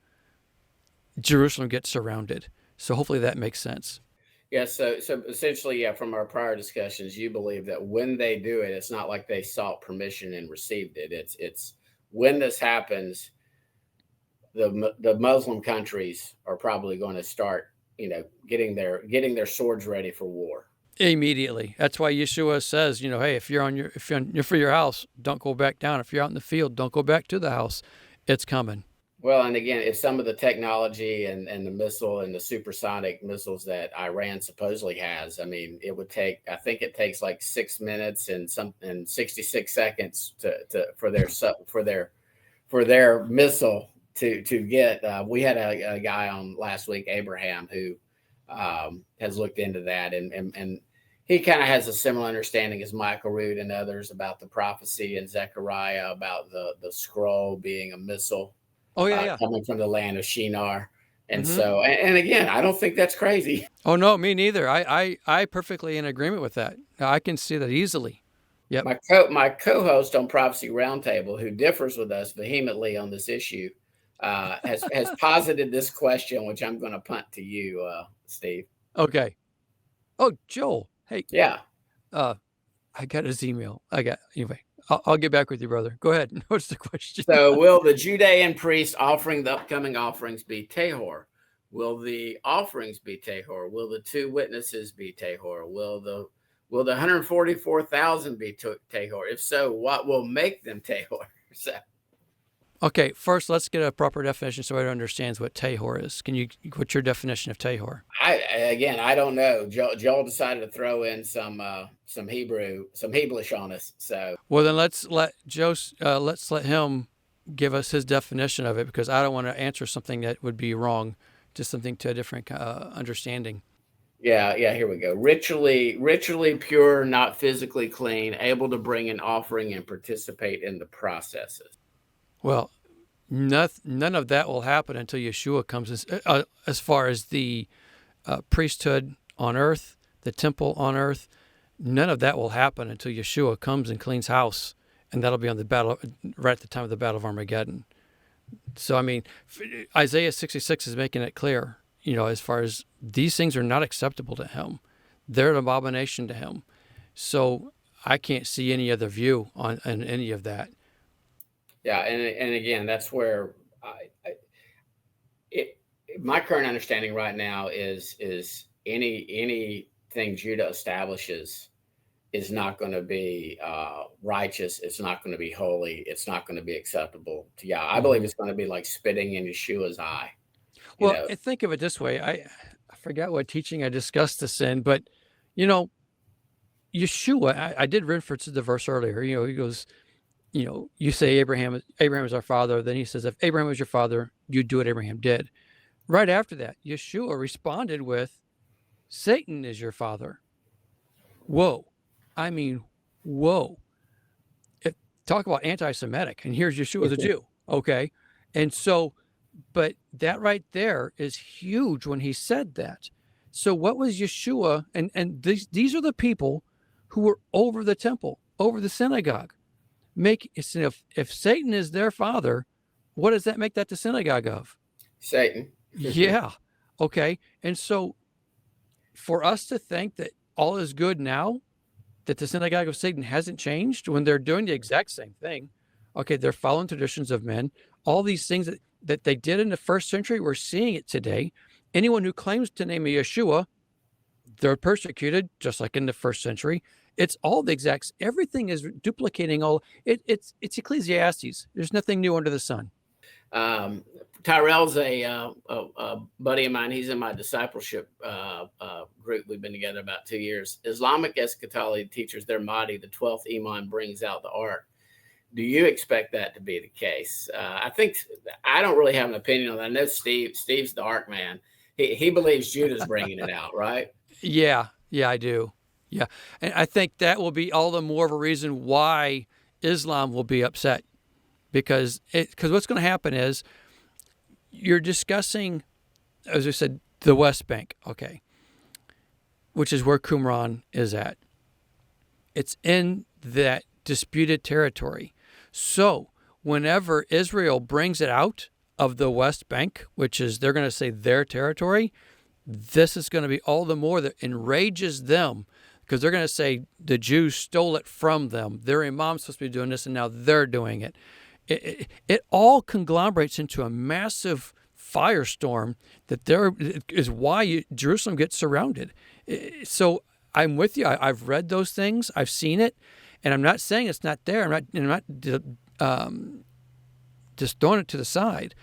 Jerusalem gets surrounded. So hopefully that makes sense. Yeah, so essentially, from our prior discussions, you believe that when they do it, it's not like they sought permission and received it. It's when this happens, the Muslim countries are probably going to start, getting their swords ready for war immediately. That's why Yeshua says, hey, if you're for your house, don't go back down. If you're out in the field, don't go back to the house. It's coming. Well, and again, if some of the technology and the missile and the supersonic missiles that Iran supposedly has, I mean, I think it takes like 6 minutes and 66 seconds for their missile to get. We had a guy on last week, Abraham, who has looked into that, and he kind of has a similar understanding as Michael Rood and others about the prophecy in Zechariah about the scroll being a missile coming from the land of Shinar. And so, and again, I don't think that's crazy. Oh, no, me neither. I perfectly in agreement with that. I can see that easily. Yep. My co-host on Prophecy Roundtable, who differs with us vehemently on this issue, has posited this question, which I'm going to punt to you, Steve. Okay. Oh, Joel. Hey. Yeah. I got his email. Anyway. I'll get back with you, brother. Go ahead. What's the question? So, will the Judean priest offering the upcoming offerings be Tahor? Will the offerings be Tahor? Will the two witnesses be Tahor? Will the 144,000 be Tahor? If so, what will make them Tahor? So, okay, first let's get a proper definition so everyone understands what Tahor is. What's your definition of Tahor? I don't know. Joel decided to throw in some Hebrewish on us. So, well, then let's let him give us his definition of it, because I don't want to answer something that would be wrong, just something to a different understanding. Yeah, here we go. Ritually pure, not physically clean, able to bring an offering and participate in the processes. Well, none of that will happen until Yeshua comes. As far as the priesthood on earth, the temple on earth, none of that will happen until Yeshua comes and cleans house, and that'll be on the battle right at the time of the Battle of Armageddon. So, I mean, Isaiah 66 is making it clear, as far as these things are not acceptable to him. They're an abomination to him. So I can't see any other view on any of that. Yeah, and again, that's where my current understanding right now is anything Judah establishes is not going to be righteous. It's not going to be holy. It's not going to be acceptable to Yah. I believe it's going to be like spitting in Yeshua's eye. Well, think of it this way. I forgot what teaching I discussed this in, but Yeshua, I did reference to the verse earlier. He goes, you say Abraham is our father. Then he says, if Abraham was your father, you'd do what Abraham did. Right after that, Yeshua responded with, Satan is your father. Whoa. I mean, whoa. Talk about anti-Semitic. And here's Yeshua as a Jew. Okay. And so, but that right there is huge when he said that. So what was Yeshua? And these are the people who were over the temple, over the synagogue. If Satan is their father, what does that make that the synagogue of? Satan. Yeah. Okay. And so for us to think that all is good now, that the synagogue of Satan hasn't changed when they're doing the exact same thing. Okay. They're following traditions of men. All these things that they did in the first century, we're seeing it today. Anyone who claims to name a Yeshua, they're persecuted, just like in the first century. It's all the exacts. Everything is duplicating all. It's Ecclesiastes. There's nothing new under the sun. Tyrell's a buddy of mine. He's in my discipleship group. We've been together about 2 years. Islamic eschatology teachers, their Mahdi, the 12th Imam, brings out the ark. Do you expect that to be the case? I don't really have an opinion on that. I know Steve's the ark man. He believes Judah's bringing it out, right? Yeah, I do. Yeah, and I think that will be all the more of a reason why Islam will be upset, because what's going to happen is you're discussing, as I said, the West Bank, okay, which is where Qumran is at. It's in that disputed territory. So whenever Israel brings it out of the West Bank, which is, they're going to say their territory, this is going to be all the more that enrages them, because they're going to say the Jews stole it from them. Their imam's supposed to be doing this, and now they're doing it. It all conglomerates into a massive firestorm that there is why Jerusalem gets surrounded. So I'm with you. I've read those things. I've seen it, and I'm not saying it's not there. I'm not just throwing it to the side.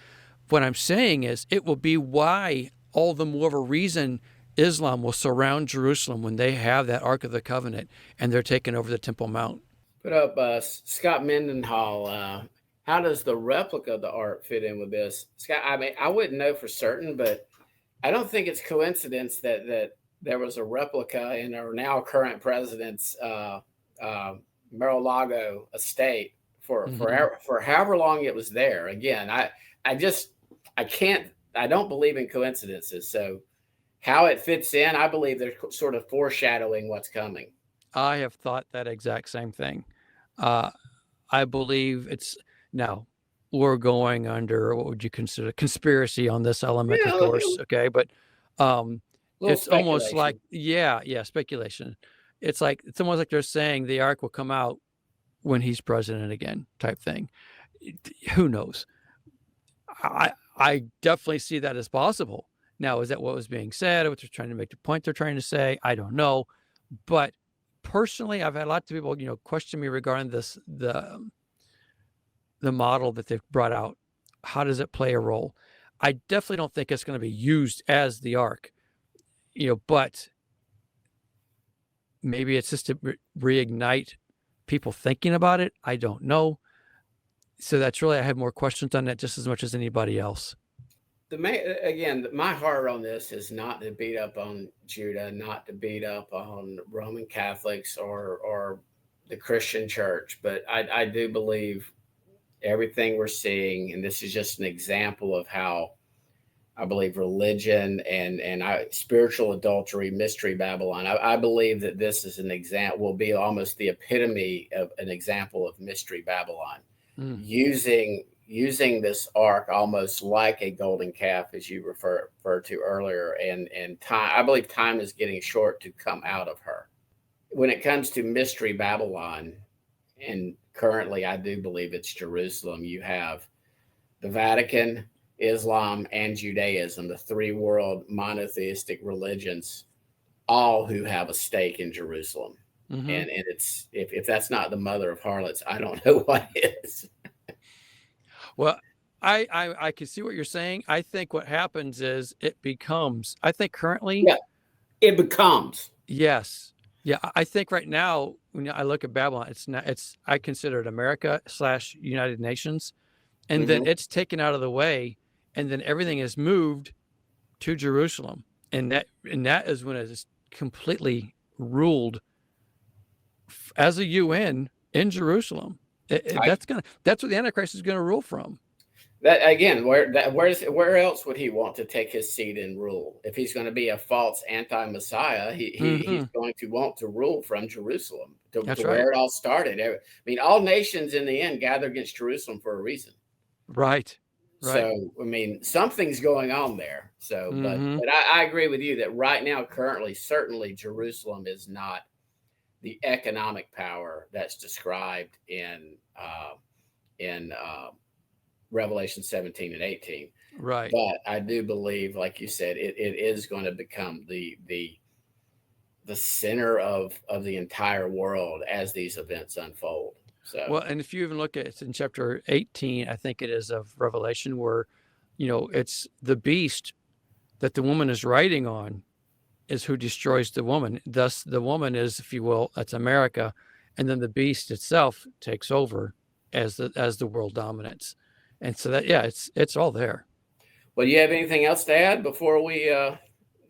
What I'm saying is it will be why all the more of a reason Islam will surround Jerusalem when they have that Ark of the Covenant and they're taking over the Temple Mount. Put up Scott Mendenhall. How does the replica of the Ark fit in with this? Scott, I mean, I wouldn't know for certain, but I don't think it's coincidence that there was a replica in our now current president's Mar-a-Lago estate for however long it was there. Again, I can't, I don't believe in coincidences. So how it fits in, I believe they're sort of foreshadowing what's coming. I have thought that exact same thing. I believe it's now we're going under what would you consider conspiracy on this element, of Yeah, course. Okay, but little it's almost like speculation. speculation. It's almost like they're saying the ark will come out when he's president again, type thing. Who knows? I definitely see that as possible. Now, is that what was being said? What they're trying to make the point they're trying to say? I don't know. But personally, I've had lots of people, question me regarding the model that they've brought out. How does it play a role? I definitely don't think it's going to be used as the ark, but maybe it's just to reignite people thinking about it. I don't know. So that's really, I have more questions on that just as much as anybody else. Again, my heart on this is not to beat up on Judah, not to beat up on Roman Catholics or the Christian church, but I do believe everything we're seeing, and this is just an example of how I believe religion and spiritual adultery, mystery Babylon. I believe that this is an example, will be almost the epitome of an example of mystery Babylon, using this ark almost like a golden calf, as you referred to earlier, and time. I believe time is getting short to come out of her. When it comes to mystery Babylon, and currently I do believe it's Jerusalem, you have the Vatican, Islam, and Judaism, the three world monotheistic religions, all who have a stake in Jerusalem. And it's if that's not the mother of harlots, I don't know what is. Well, I can see what you're saying. I think what happens is it becomes, I think currently. Yeah, it becomes. Yes. Yeah. I think right now, when I look at Babylon, I consider it America/United Nations. And then it's taken out of the way, and then everything is moved to Jerusalem. And that is when it is completely ruled as a UN in Jerusalem. That's what the Antichrist is going to rule from. That again, where else would he want to take his seat and rule? If he's going to be a false anti-Messiah, he's going to want to rule from Jerusalem, to where it all started. I mean, all nations in the end gather against Jerusalem for a reason. Right. So, I mean, something's going on there. So, but I agree with you that right now, currently, certainly Jerusalem is not the economic power that's described in Revelation 17 and 18. Right. But I do believe, like you said, it is going to become the center of the entire world as these events unfold. So, well, and if you even look at it in chapter 18, I think it is, of Revelation, where, it's the beast that the woman is riding on is who destroys the woman. Thus, the woman is, if you will, that's America, and then the beast itself takes over as the world dominates. And so that, yeah, it's all there. Well, do you have anything else to add before we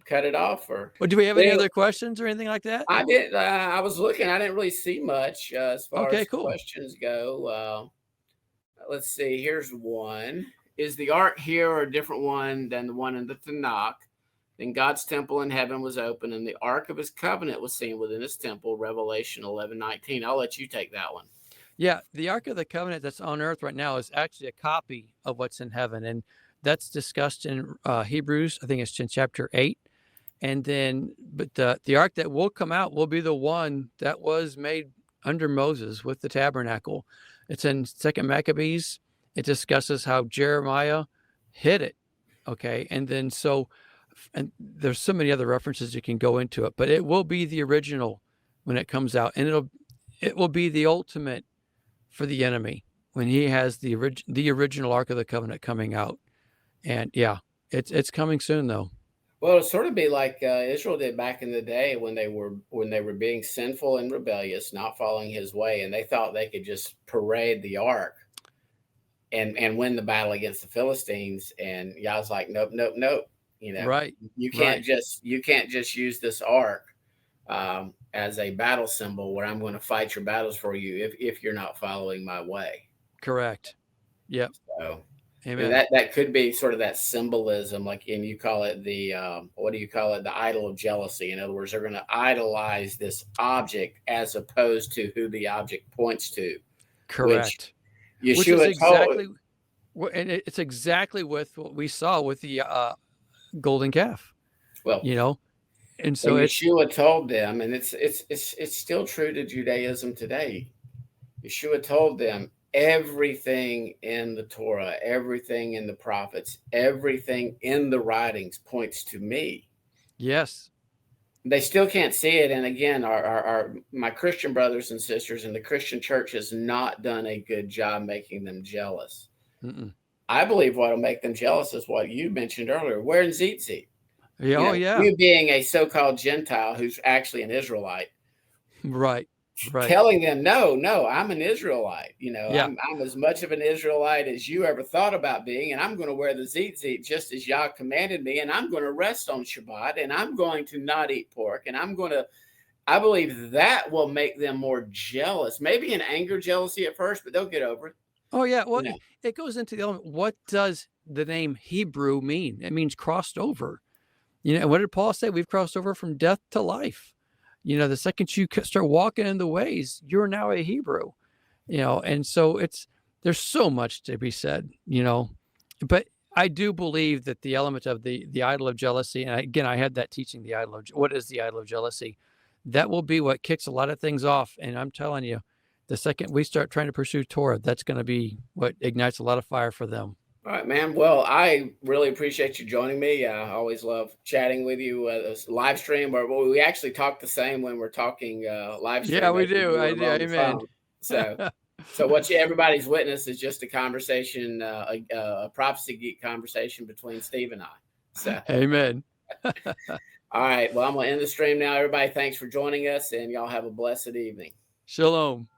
cut it off? Or do we have any other questions or anything like that? I did. I was looking. I didn't really see much as far as questions go. Let's see. Here's one. Is the ark here a different one than the one in the Tanakh? Then God's temple in heaven was open, and the ark of his covenant was seen within his temple, Revelation 11:19. I'll let you take that one. Yeah, the Ark of the Covenant that's on earth right now is actually a copy of what's in heaven. And that's discussed in Hebrews. I think it's in chapter 8. And then, but the ark that will come out will be the one that was made under Moses with the tabernacle. It's in 2 Maccabees. It discusses how Jeremiah hid it. Okay. And then and there's so many other references you can go into it, but it will be the original when it comes out. And it will be the ultimate for the enemy when he has the original Ark of the Covenant coming out. And yeah, it's coming soon though. Well, it'll sort of be like Israel did back in the day when they were being sinful and rebellious, not following his way, and they thought they could just parade the ark and win the battle against the Philistines. And Yah's like, nope. You know, Right. you Right. can't just use this ark as a battle symbol where I'm going to fight your battles for you if you're not following my way. Correct. Yep. So and Amen. that could be sort of that symbolism, like, and you call it the what do you call it? The idol of jealousy. In other words, they're going to idolize this object as opposed to who the object points to, which Correct. Which is Yeshua told. exactly, and it's exactly with what we saw with the golden calf, Well, you know, and well, so it's Yeshua told them, and it's still true to Judaism today. Yeshua told them everything in the Torah, everything in the prophets, everything in the writings points to me. yes, They still can't see it. And again, my Christian brothers and sisters in the Christian church has not done a good job making them jealous. mm-mm. I believe what will make them jealous is what you mentioned earlier, wearing tzitzit. Yeah, You oh know, yeah, you being a so-called Gentile who's actually an Israelite, right, right, telling them, no, I'm an Israelite. You know, yeah, I'm as much of an Israelite as you ever thought about being, and I'm going to wear the tzitzit just as Yah commanded me, and I'm going to rest on Shabbat, and I'm going to not eat pork, and I believe that will make them more jealous. Maybe an anger jealousy at first, but they'll get over it. oh yeah. Well, You know, it goes into the element. What does the name Hebrew mean? It means crossed over. You know, and what did Paul say? We've crossed over from death to life. You know, the second you start walking in the ways, you're now a Hebrew. You know, and so there's so much to be said. You know, but I do believe that the element of the idol of jealousy, and again, I had that teaching, the idol of what is the idol of jealousy, that will be what kicks a lot of things off. And I'm telling you, the second we start trying to pursue Torah, that's going to be what ignites a lot of fire for them. all right, man. Well, I really appreciate you joining me. I always love chatting with you. This live stream, or well, we actually talk the same when we're talking live stream. Yeah, we As we do. I do. over on the Amen. phone. So what everybody's witness is just a conversation, a prophecy geek conversation between Steve and I. So, Amen. all right. Well, I'm going to end the stream now. Everybody, thanks for joining us, and y'all have a blessed evening. Shalom.